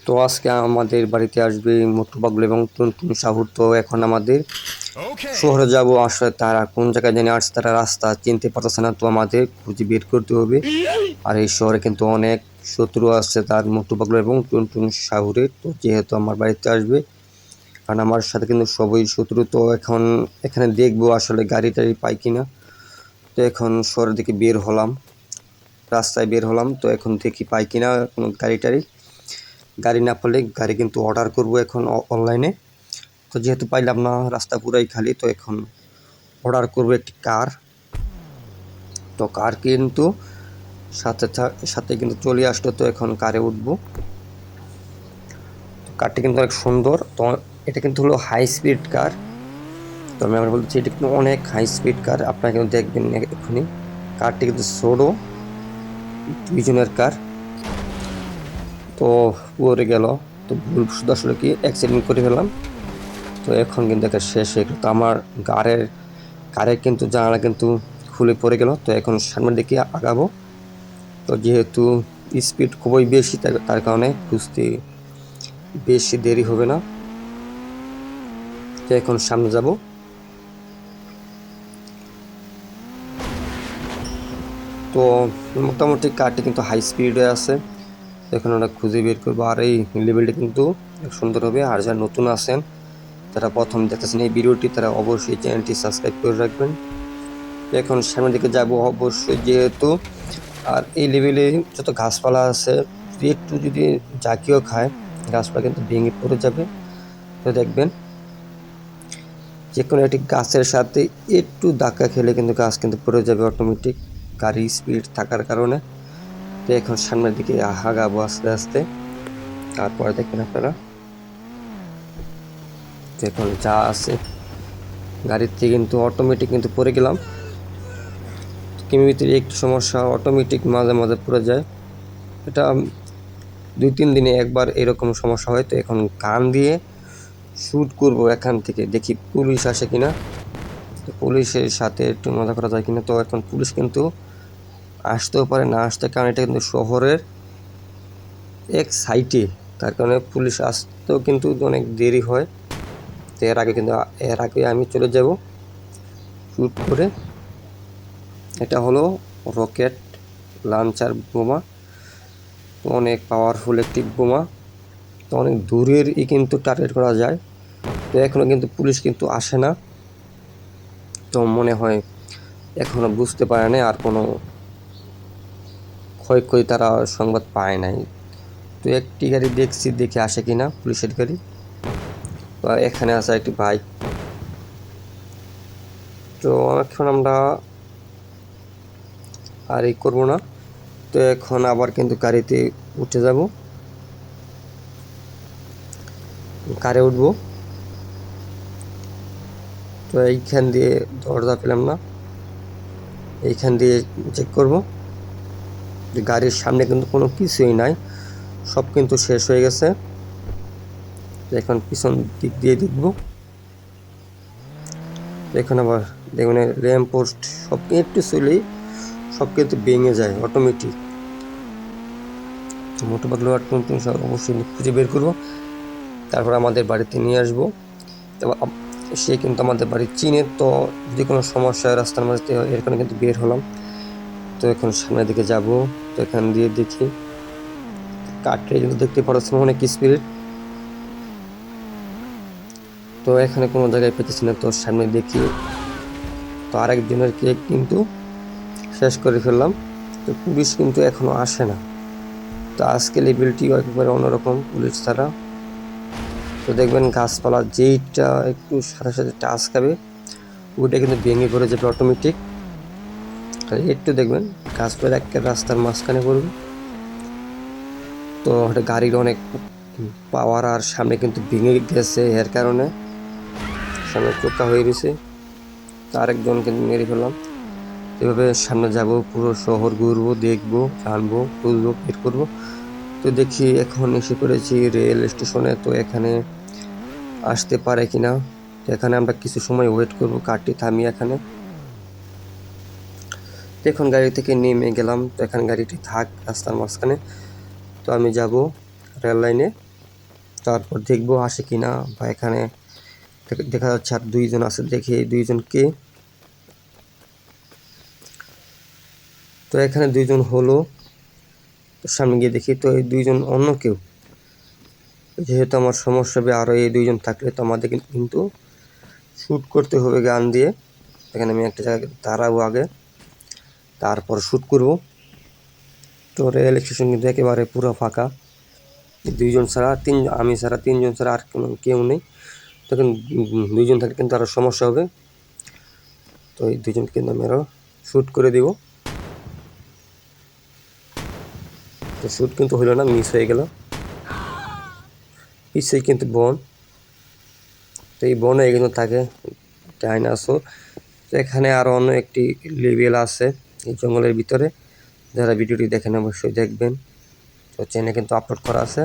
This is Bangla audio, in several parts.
তো আজকে আমাদের বাড়িতে আসবে মোটু পাগলু এবং টুনটুন সাহুর। তো এখন আমাদের শহরে যাব, আসলে তারা কোন জায়গায় জানি আসছে, তারা রাস্তা চিনতে পারতেছে না, তো আমাদের খুঁজে বের করতে হবে। আর এই শহরে কিন্তু অনেক শত্রু আছে তার, মোটু পাগলু এবং টুনটুন সাহুরের। তো যেহেতু আমার বাড়িতে আসবে, কারণ আমার সাথে কিন্তু সবই শত্রু, তো এখন এখানে দেখবো আসলে গাড়ি টাড়ি পাই কিনা। তো এখন শহরের দিকে বের হলাম, রাস্তায় বের হলাম, তো এখন দেখি পাই কিনা কোনো গাড়ি টাড়ি। গাড়ি না পেলে গাড়ি কিন্তু অর্ডার করব এখন অনলাইনে। তো যেহেতু পাইলাম না, রাস্তা পুরাই খালি, তো এখন অর্ডার করব একটি কার। তো কার কিন্তু সাথে সাথে কিন্তু চলে আসলো, তো এখন কারে উঠবো। তো কারটি কিন্তু অনেক সুন্দর। তো এটা কিন্তু হলো হাই স্পিড কার। তো আমি আবার বলছি, এটা কিন্তু অনেক হাই স্পিড কার, আপনারা কিন্তু দেখবেন এক্ষুনি। কারটি কিন্তু ছোটো, দুইজনের কার। তো পড়ে গেল, তো ভুল শুধু আসলে কি অ্যাক্সিডেন্ট করে ফেললাম। তো এখন কিন্তু একটা শেষ হয়ে গেল, তো আমার কারের কিন্তু জানালা কিন্তু খুলে পড়ে গেল। তো এখন সামনের দিকে আগাবো। তো যেহেতু স্পিড খুবই বেশি, তার কারণে খুঁজতে বেশি দেরি হবে না। তো এখন সামনে যাব। তো মোটামুটি কারটি কিন্তু হাই স্পিডে আছে, এখন আমরা খুঁজে বের করবো। আর এই লেভেলটা কিন্তু সুন্দর হবে। আর যারা নতুন আছেন, তারা প্রথম দেখতেছেন এই ভিডিওটি, তারা অবশ্যই চ্যানেলটি সাবস্ক্রাইব করে রাখবেন। এখন সামনের দিকে যাব অবশ্যই, যেহেতু আর এই লেভেলে যত গাছপালা আছে, একটু যদি জাকিও খায়, গাছপালা কিন্তু ভেঙে পড়ে যাবে। তো দেখবেন যে কোনো একটি গাছের সাথে একটু ধাক্কা খেলে কিন্তু গাছ কিন্তু পড়ে যাবে অটোমেটিক, গাড়ির স্পিড থাকার কারণে। তো এখন সামনের দিকে আগাবো আস্তে আস্তে, তারপরে দেখবেন আপনারা এখন যা আছে গাড়িতে কিন্তু অটোমেটিক কিন্তু পড়ে গেলাম। কিমির ভিতরে একটু সমস্যা, অটোমেটিক মাঝে মাঝে পড়ে যায়। এটা 2-3 দিনে একবার এরকম সমস্যা হয়। তো এখন গান দিয়ে শ্যুট করব এখান থেকে, দেখি পুলিশ আসে কিনা। তো পুলিশের সাথে একটু মজা করা যায় কিনা। তো এখন পুলিশ কিন্তু আসতেও পারে, না আসতে, কারণ এটা কিন্তু শহরের এক সাইটে, তার কারণে পুলিশ আসতেও কিন্তু অনেক দেরি হয়। তো এর আগে আমি চলে যাব শ্যুট করে। এটা হলো রকেট লঞ্চার বোমা, তো অনেক পাওয়ারফুল একটি বোমা। তো অনেক দূরেরই কিন্তু টার্গেট করা যায়। তো এখনও কিন্তু পুলিশ কিন্তু আসে না, তো মনে হয় এখনও বুঝতে পারে না, আর কোনো ক্ষয়ক্ষতি তারা সংবাদ পায় নাই। তো একটি গাড়ি দেখছি, দেখে আসে কিনা পুলিশের গাড়ি। তো এখানে আছে একটি বাইক। তো এখন আমরা আর এই করবো না, তো এখন আবার কিন্তু গাড়িতে উঠে যাব, কারে উঠবো। তো এইখান দিয়ে দরজা পেলাম না, এইখান দিয়ে চেক করব। গাড়ির সামনে কিন্তু কোনো কিছুই নাই, সব কিন্তু শেষ হয়ে গেছে। এখন পিছন দিক দিয়ে দেখব। এখন আবার দেখুন ল্যাম্প পোস্ট সব একটু চলেই সব কিন্তু ভেঙে যায় অটোমেটিক। তো মোটু পাগলু আর টুনটুন সব অবশ্যই খুঁজে বের করবো, তারপর আমাদের বাড়িতে নিয়ে আসবো। এবার সে কিন্তু আমাদের বাড়ি চিনে, তো যদি কোনো সমস্যা হয় রাস্তার মাঝে, এখানে কিন্তু বের হলাম। তো এখন সামনের দিকে যাব। তো এখান দিয়ে দেখি কাঠটা কিন্তু দেখতে পাচ্ছি অনেক স্পিড। তো এখানে কোনো জায়গায় পেতেছি না, তো সামনে দেখি তো আরেকজনের কেক কিন্তু শেষ করে ফেললাম। তো পুলিশ কিন্তু এখনো আসে না। তো আজকে লেভেলটিও একেবারে অন্যরকম পুলিশ ছাড়া। তো দেখবেন গাছপালা যেইটা একটু সাথে সাথে টাচ খাবে, ওইটা কিন্তু ভেঙে পড়ে যাবে অটোমেটিক। একটু দেখবেন গাছপালা একটা রাস্তার মাঝখানে পড়বে। তো গাড়ির অনেক পাওয়ার, আর সামনে কিন্তু ভেঙে গেছে, এর কারণে সামনে চোখা হয়ে গেছে। তো আরেকজন কিন্তু মেরে ফেললাম। এভাবে সামনে যাব, পুরো শহর ঘুরবো, দেখবো, জানবো, খুঁজবো, বের করবো। তো দেখি এখন এসে পড়েছি রেল স্টেশনে। তো এখানে আসতে পারে কিনা, তো এখানে আমরা কিছু সময় ওয়েট করবো, কারটি থামিয়ে এখানে। এখন গাড়ি থেকে নেমে গেলাম, তো এখানে গাড়িটি থাক রাস্তার মাঝখানে। তো আমি যাব রেল লাইনে। তারপর দেখবো আসে কিনা, বা এখানে দেখা যাচ্ছে আর 2 জন আছে, দেখি এই 2 জন কে। তো এখানে 2 জন হলো, তো সামনে গিয়ে দেখি তো এই 2 জন অন্য কেউ। যেহেতু আমার সমস্যা হবে, আরও এই 2 জন থাকলে তো আমাদের কিন্তু শ্যুট করতে হবে গান দিয়ে। এখানে আমি একটা জায়গায় দাঁড়াবো আগে, তারপর শ্যুট করব। তো রেল স্টেশন কিন্তু একেবারে পুরো ফাঁকা, 2 জন ছাড়া আমি ছাড়া 3 জন ছাড়া আর কেউ নেই। তখন 2 জন থাকলে কিন্তু আরও সমস্যা হবে। তো এই 2 জনকে কিন্তু আমি আরও শ্যুট করে দিব। তো শ্যুট কিন্তু হলো না, মিস হয়ে গেল। পিছিয়ে কিন্তু বন, তো এই বনে কিন্তু থাকে ডাইনোসর। তো এখানে আরও অন্য একটি লেভেল আছে এই জঙ্গলের ভিতরে, যারা ভিডিওটি দেখেন অবশ্যই দেখবেন। তো চ্যানেলে কিন্তু আপলোড করা আছে।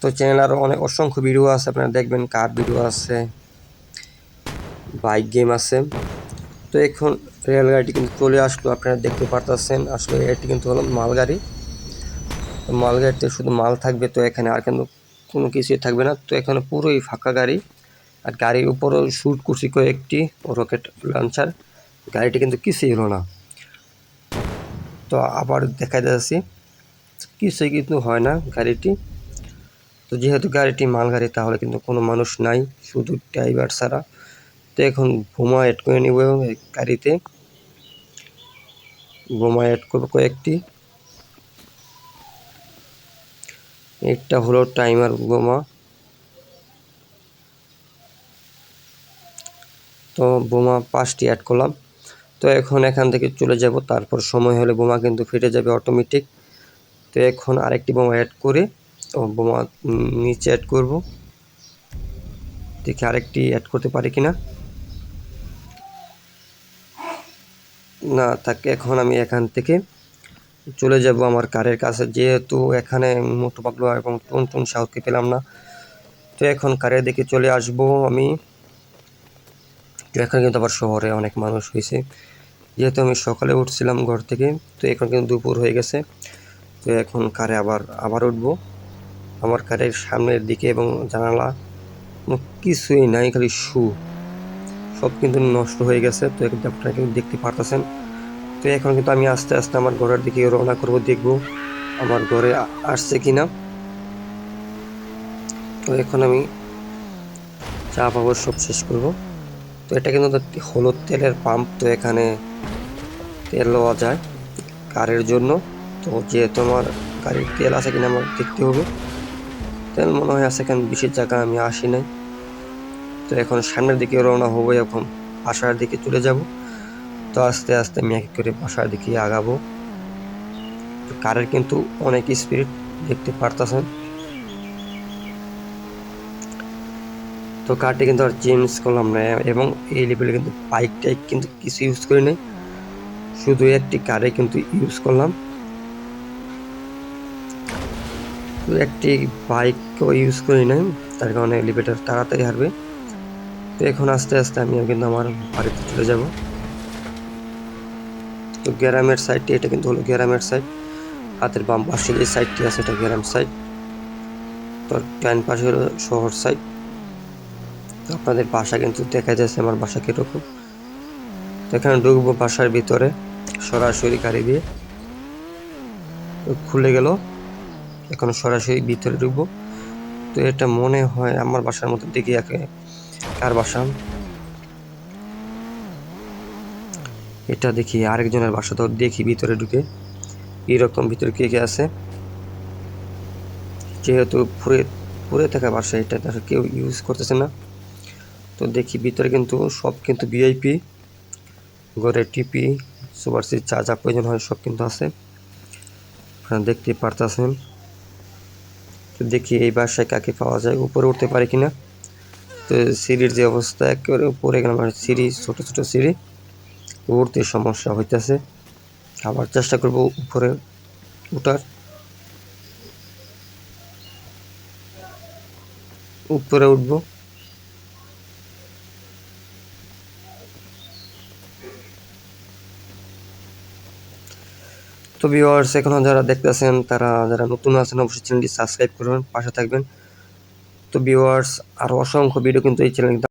তো চ্যানেলে আরও অসংখ্য ভিডিও আছে, আপনারা দেখবেন। কার ভিডিও আছে, বাইক গেম আছে। তো এখন রেলগাড়িটি কিন্তু চলে আসলো, আপনারা দেখতে পারতেছেন। আসলে এটি কিন্তু হলো মালগাড়ি। তো মালগাড়িতে শুধু মাল থাকবে, তো এখানে আর কিন্তু কোনো কিছুই থাকবে না। তো এখানে পুরোই ফাঁকা গাড়ি, আর গাড়ির উপরও শ্যুট করছি কয়েকটি রকেট লঞ্চার। গাড়িটি কিন্তু কিছুই হলো না। তো আবার দেখা যাচ্ছে কিছুই কিন্তু হয় না গাড়িটি। তো যেহেতু গাড়িটি মালগাড়ি, তাহলে কিন্তু কোনো মানুষ নাই, শুধু ড্রাইভার ছাড়া। তো এখন বোমা অ্যাড করে নিব গাড়িতে, বোমা অ্যাড করবো কয়েকটি। একটা হলো টাইমার বোমা। তো বোমা 5টি অ্যাড করলাম। তো এখন এখান থেকে চলে যাব, তারপর সময় হলে বোমা কিন্তু ফেটে যাবে অটোমেটিক। তো এখন আরেকটি বোমা অ্যাড করে বোমা নিচে অ্যাড করব, দেখি আরেকটি অ্যাড করতে পারি কিনা। না থাকে। এখন আমি এখান থেকে চলে যাব আমার কারের কাছে, যেহেতু এখানে মোটু পাগলু এবং টুনটুন সাউথকে পেলাম না। তো এখন কারের দিকে চলে আসব আমি। তো এখন কিন্তু আবার শহরে অনেক মানুষ হয়েছে, যেহেতু আমি সকালে উঠছিলাম ঘর থেকে। তো এখন কিন্তু দুপুর হয়ে গেছে। তো এখন কারে আবার উঠবো। আমার কারের সামনের দিকে এবং জানালা কোনো কিছুই নাই, খালি সব কিন্তু নষ্ট হয়ে গেছে। তো কিন্তু আপনারা কিন্তু দেখতে পারতেছেন। তো এখন কিন্তু আমি আস্তে আস্তে আমার ঘরের দিকে রওনা করব, দেখব আমার ঘরে আসছে কিনা। তো এখন আমি চা পাবো, সব শেষ করব। তো এটা কিন্তু হলুদ তেলের পাম্প। তো এখানে তেল লওয়া যায় কারের জন্য। তো যেহেতু আমার গাড়ির তেল আছে কিনা আমার দেখতে হবে। তেল মনে হয় আছে, এখানে বেশি জায়গা আমি আসি নাই। তো এখন সামনের দিকে রওনা হবো, এখন বাসার দিকে চলে যাব। তো আস্তে আস্তে আমি এক করে বাসার দিকে আগাবো। তো কারের কিন্তু অনেক স্পিড, দেখতে পারতেছেন। তো কারটি কিন্তু আর চেঞ্জ করলাম না, এবং এই লেভেলে কিন্তু বাইক টাইক কিন্তু কিছু ইউজ করি নাই, শুধু একটি কারে কিন্তু ইউজ করলাম। তো একটি বাইকও ইউজ করি নাই, তার কারণে এলিভেটর তাড়াতাড়ি হারবে। তো এখন আস্তে আস্তে আমি কিন্তু আমার বাড়িতে চলে যাব। তো গ্রামের সাইডটি, এটা কিন্তু হলো গ্রামের সাইড। হাতের বাম পাশে যে সাইডটি আছে এটা গ্রাম সাইড, তো ডান পাশে হলো শহর সাইড। তো আপনাদের বাসা কিন্তু দেখা যাচ্ছে আমার বাসা কীরকম। তো এখানে ঢুকবো বাসার ভিতরে সরাসরি গাড়ি দিয়ে, খুলে গেল। এখন সরাসরি ভিতরে ঢুকবো। তো এটা মনে হয় আমার বাসার মতো, দেখি একে কার বাসা। এটা দেখি আরেকজনের বাসা। তো দেখি ভিতরে ঢুকে এরকম ভিতরে কে কে আছে। যেহেতু পুরে থাকা বাসা, এটা কেউ ইউজ করতেছে না। তো দেখি ভিতরে কিন্তু সব কিন্তু ভিআইপি, ঘরে টিপি, সুপার সিট, যা যা প্রয়োজন হয় সব কিন্তু আছে, আপনারা দেখতে পারতেছেন। তো দেখি এই বাসায় কাকে পাওয়া যায়, উপরে উঠতে পারি কিনা। তো সিঁড়ির যে অবস্থা, একেবারে উপরে গেলাম, সিঁড়ি ছোট ছোট সিঁড়ি, উঠতে সমস্যা হইতেছে। আবার চেষ্টা করব উপরে উঠার। উপরে উঠবো। তো ভিউয়ার্স, এখনো যারা দেখতেছেন, তারা যারা নতুন আছেন অবশ্যই চ্যানেলটি সাবস্ক্রাইব করবেন, পাশে থাকবেন। তো ভিউয়ার্স, আরও অসংখ্য ভিডিও কিন্তু এই চ্যানেলে